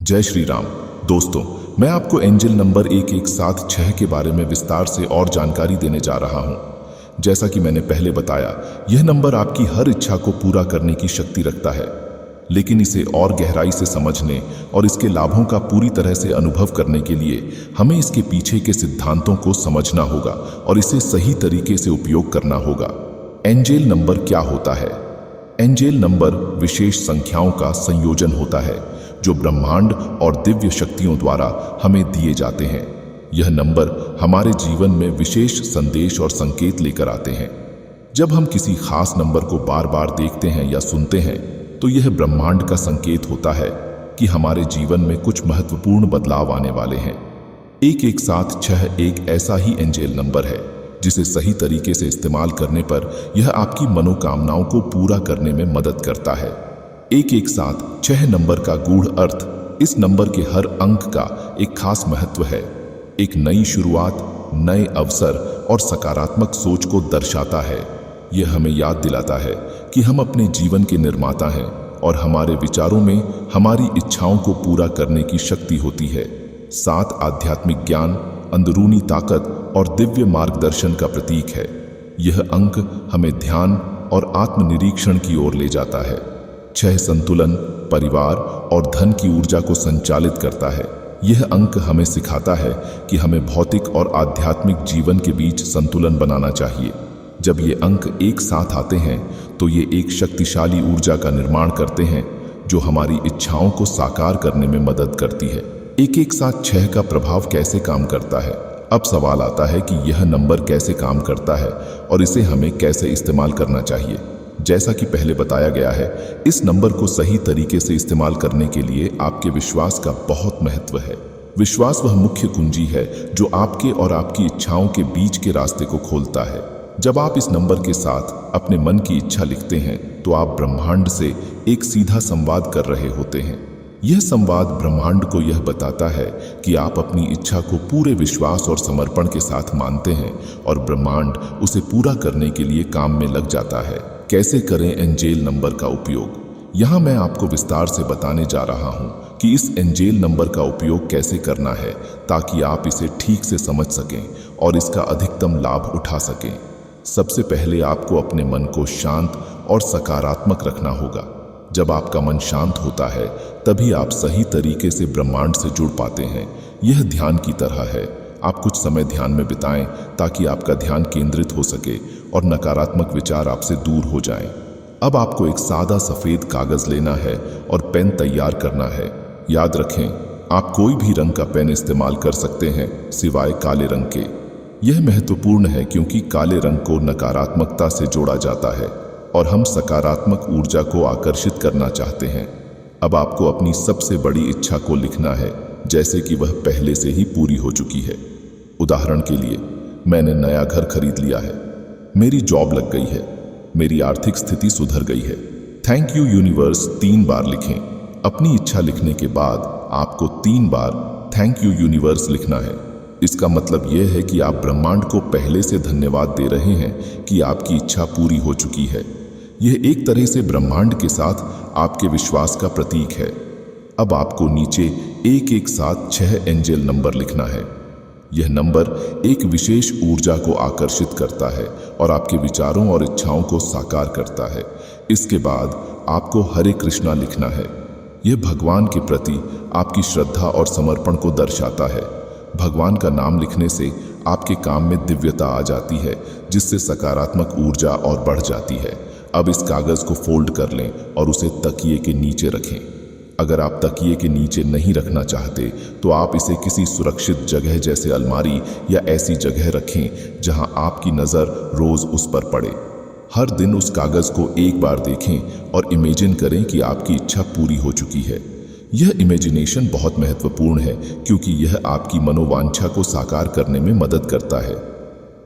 जय श्री राम। दोस्तों, मैं आपको एंजल नंबर 1176 के बारे में विस्तार से और जानकारी देने जा रहा हूं। जैसा कि मैंने पहले बताया, यह नंबर आपकी हर इच्छा को पूरा करने की शक्ति रखता है, लेकिन इसे और गहराई से समझने और इसके लाभों का पूरी तरह से अनुभव करने के लिए हमें इसके पीछे के सिद्धांतों को समझना होगा और इसे सही तरीके से उपयोग करना होगा। एंजल नंबर क्या होता है? एंजल नंबर विशेष संख्याओं का संयोजन होता है जो ब्रह्मांड और दिव्य शक्तियों द्वारा हमें दिए जाते हैं। यह नंबर हमारे जीवन में विशेष संदेश और संकेत लेकर आते हैं। जब हम किसी खास नंबर को बार बार देखते हैं या सुनते हैं, तो यह ब्रह्मांड का संकेत होता है कि हमारे जीवन में कुछ महत्वपूर्ण बदलाव आने वाले हैं। 1176 एक ऐसा ही एंजल नंबर है जिसे सही तरीके से इस्तेमाल करने पर यह आपकी मनोकामनाओं को पूरा करने में मदद करता है। 1176 नंबर का गूढ़ अर्थ इस नंबर के हर अंक का एक खास महत्व है। एक नई शुरुआत, नए अवसर और सकारात्मक सोच को दर्शाता है। यह हमें याद दिलाता है कि हम अपने जीवन के निर्माता हैं और हमारे विचारों में हमारी इच्छाओं को पूरा करने की शक्ति होती है। 7 आध्यात्मिक ज्ञान, अंदरूनी ताकत और दिव्य मार्गदर्शन का प्रतीक है। यह अंक हमें ध्यान और आत्मनिरीक्षण की ओर ले जाता है। 6 संतुलन, परिवार और धन की ऊर्जा को संचालित करता है। यह अंक हमें सिखाता है कि हमें भौतिक और आध्यात्मिक जीवन के बीच संतुलन बनाना चाहिए। जब ये अंक एक साथ आते हैं तो ये एक शक्तिशाली ऊर्जा का निर्माण करते हैं जो हमारी इच्छाओं को साकार करने में मदद करती है। 1176 का प्रभाव कैसे काम करता है? अब सवाल आता है कि यह नंबर कैसे काम करता है और इसे हमें कैसे इस्तेमाल करना चाहिए। जैसा कि पहले बताया गया है, इस नंबर को सही तरीके से इस्तेमाल करने के लिए आपके विश्वास का बहुत महत्व है। विश्वास वह मुख्य कुंजी है जो आपके और आपकी इच्छाओं के बीच के रास्ते को खोलता है। जब आप इस नंबर के साथ अपने मन की इच्छा लिखते हैं तो आप ब्रह्मांड से एक सीधा संवाद कर रहे होते हैं। यह संवाद ब्रह्मांड को यह बताता है कि आप अपनी इच्छा को पूरे विश्वास और समर्पण के साथ मानते हैं और ब्रह्मांड उसे पूरा करने के लिए काम में लग जाता है। कैसे करें एंजल नंबर का उपयोग? यहाँ मैं आपको विस्तार से बताने जा रहा हूँ कि इस एंजल नंबर का उपयोग कैसे करना है ताकि आप इसे ठीक से समझ सकें और इसका अधिकतम लाभ उठा सकें। सबसे पहले आपको अपने मन को शांत और सकारात्मक रखना होगा। जब आपका मन शांत होता है तभी आप सही तरीके से ब्रह्मांड से जुड़ पाते हैं। यह ध्यान की तरह है। आप कुछ समय ध्यान में बिताएं ताकि आपका ध्यान केंद्रित हो सके और नकारात्मक विचार आपसे दूर हो जाएं। अब आपको एक सादा सफेद कागज लेना है और पेन तैयार करना है। याद रखें, आप कोई भी रंग का पेन इस्तेमाल कर सकते हैं सिवाय काले रंग के। यह महत्वपूर्ण है क्योंकि काले रंग को नकारात्मकता से जोड़ा जाता है और हम सकारात्मक ऊर्जा को आकर्षित करना चाहते हैं। अब आपको अपनी सबसे बड़ी इच्छा को लिखना है जैसे कि वह पहले से ही पूरी हो चुकी है। उदाहरण के लिए, मैंने नया घर खरीद लिया है, मेरी जॉब लग गई है, मेरी आर्थिक स्थिति सुधर गई है। थैंक यू यूनिवर्स 3 बार लिखें। अपनी इच्छा लिखने के बाद आपको 3 बार थैंक यू यूनिवर्स लिखना है। इसका मतलब यह है कि आप ब्रह्मांड को पहले से धन्यवाद दे रहे हैं कि आपकी इच्छा पूरी हो चुकी है। यह एक तरह से ब्रह्मांड के साथ आपके विश्वास का प्रतीक है। अब आपको नीचे 1176 एंजल नंबर लिखना है। यह नंबर एक विशेष ऊर्जा को आकर्षित करता है और आपके विचारों और इच्छाओं को साकार करता है। इसके बाद आपको हरे कृष्णा लिखना है। यह भगवान के प्रति आपकी श्रद्धा और समर्पण को दर्शाता है। भगवान का नाम लिखने से आपके काम में दिव्यता आ जाती है जिससे सकारात्मक ऊर्जा और बढ़ जाती है। अब इस कागज को फोल्ड कर लें और उसे तकिए के नीचे रखें। अगर आप तकिए के नीचे नहीं रखना चाहते तो आप इसे किसी सुरक्षित जगह जैसे अलमारी या ऐसी जगह रखें जहां आपकी नज़र रोज उस पर पड़े। हर दिन उस कागज को एक बार देखें और इमेजिन करें कि आपकी इच्छा पूरी हो चुकी है। यह इमेजिनेशन बहुत महत्वपूर्ण है क्योंकि यह आपकी मनोवांछा को साकार करने में मदद करता है।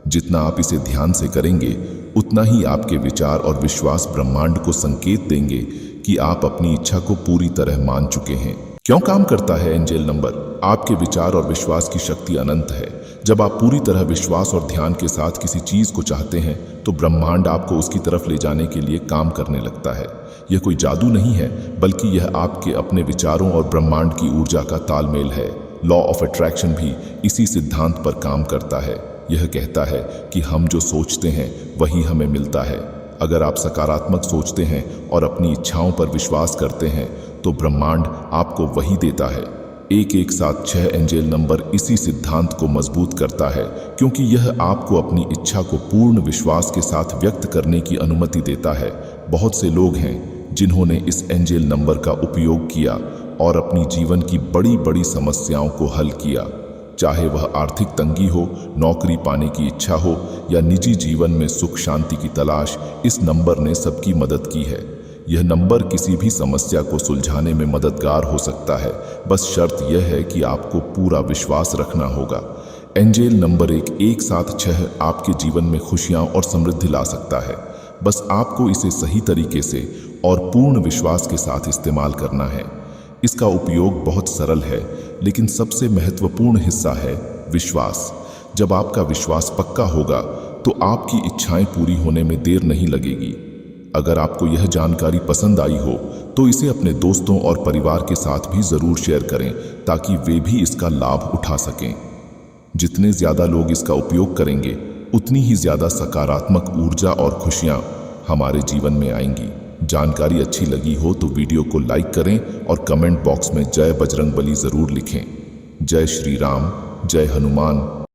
जितना आप इसे ध्यान से करेंगे उतना ही आपके विचार और विश्वास ब्रह्मांड को संकेत देंगे कि आप अपनी इच्छा को पूरी तरह मान चुके हैं। क्यों काम करता है एंजल नंबर? आपके विचार और विश्वास की शक्ति अनंत है। जब आप पूरी तरह विश्वास और ध्यान के साथ किसी चीज को चाहते हैं तो ब्रह्मांड आपको उसकी तरफ ले जाने के लिए काम करने लगता है। यह कोई जादू नहीं है, बल्कि यह आपके अपने विचारों और ब्रह्मांड की ऊर्जा का तालमेल है। लॉ ऑफ अट्रैक्शन भी इसी सिद्धांत पर काम करता है। यह कहता है कि हम जो सोचते हैं वही हमें मिलता है। अगर आप सकारात्मक सोचते हैं और अपनी इच्छाओं पर विश्वास करते हैं तो ब्रह्मांड आपको वही देता है। 117 एंजल नंबर इसी सिद्धांत को मजबूत करता है, क्योंकि यह आपको अपनी इच्छा को पूर्ण विश्वास के साथ व्यक्त करने की अनुमति देता है। बहुत से लोग हैं जिन्होंने इस एंजल नंबर का उपयोग किया और अपनी जीवन की बड़ी बड़ी समस्याओं को हल किया। चाहे वह आर्थिक तंगी हो, नौकरी पाने की इच्छा हो या निजी जीवन में सुख शांति की तलाश, इस नंबर ने सबकी मदद की है। यह नंबर किसी भी समस्या को सुलझाने में मददगार हो सकता है। बस शर्त यह है कि आपको पूरा विश्वास रखना होगा। एंजल नंबर 117 आपके जीवन में खुशियां और समृद्धि ला सकता है। बस आपको इसे सही तरीके से और पूर्ण विश्वास के साथ इस्तेमाल करना है। इसका उपयोग बहुत सरल है, लेकिन सबसे महत्वपूर्ण हिस्सा है विश्वास। जब आपका विश्वास पक्का होगा तो आपकी इच्छाएं पूरी होने में देर नहीं लगेगी। अगर आपको यह जानकारी पसंद आई हो तो इसे अपने दोस्तों और परिवार के साथ भी जरूर शेयर करें, ताकि वे भी इसका लाभ उठा सकें। जितने ज्यादा लोग इसका उपयोग करेंगे, उतनी ही ज्यादा सकारात्मक ऊर्जा और खुशियां हमारे जीवन में आएंगी। जानकारी अच्छी लगी हो तो वीडियो को लाइक करें और कमेंट बॉक्स में जय बजरंगबली जरूर लिखें। जय श्री राम, जय हनुमान।